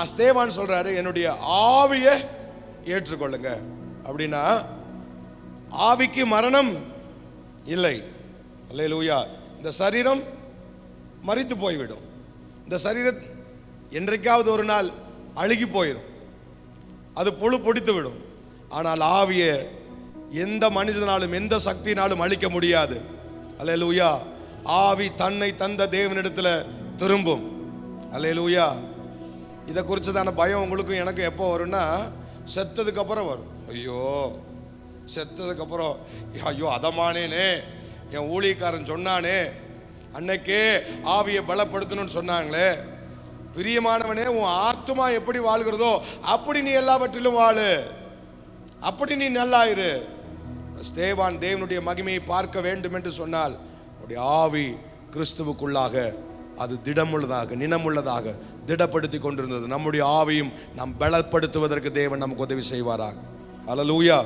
ஸ்தேவான் சொல்றாரு, என்னுடைய ஆவியை ஏற்றுக்கொள்ளுங்க. அப்படின்னா ஆவிக்கு மரணம் இல்லை. அல்லேலூயா. இந்த சரீரம் மரித்து போய்விடும். இந்த சரீரம் என்றைக்காவது ஒரு நாள் அழுகி போயிடும், அது புழு பொடித்து விடும். ஆனால் ஆவியை எந்த மனிதனாலும் எந்த சக்தினாலும் அழிக்க முடியாது. அல்லேலூயா. ஆவி தன்னை தந்த தேவனிடத்துல திரும்பும். அல்லேலூயா. இதை குறிச்சதான பயம் உங்களுக்கும் எனக்கும் எப்போ வரும்னா, செத்ததுக்கு அப்புறம் வரும். ஐயோ, செத்ததுக்கு அப்புறம் ஐயோ அதமானேனே, என் ஊழியக்காரன் சொன்னானே, அன்னைக்கே ஆவியை பலப்படுத்தணும்னு சொன்னாங்களே. பிரியமானவனே, உன் ஆத்துமா எப்படி வாழ்கிறதோ அப்படி நீ எல்லாவற்றிலும் வாழு, அப்படி நீ நல்லாயிரு. ஸ்தேவான் தேவனுடைய மகிமையை பார்க்க வேண்டும் என்று சொன்னால் அவருடைய ஆவி கிறிஸ்துவுக்குள்ளாக அது திடமுள்ளதாக நினமுள்ளதாக திடப்படுத்தி கொண்டிருந்தது. நம்முடைய ஆவியும் நாம் பலப்படுத்துவதற்கு தேவன் நமக்கு உதவி செய்வாராக. அல்லேலூயா.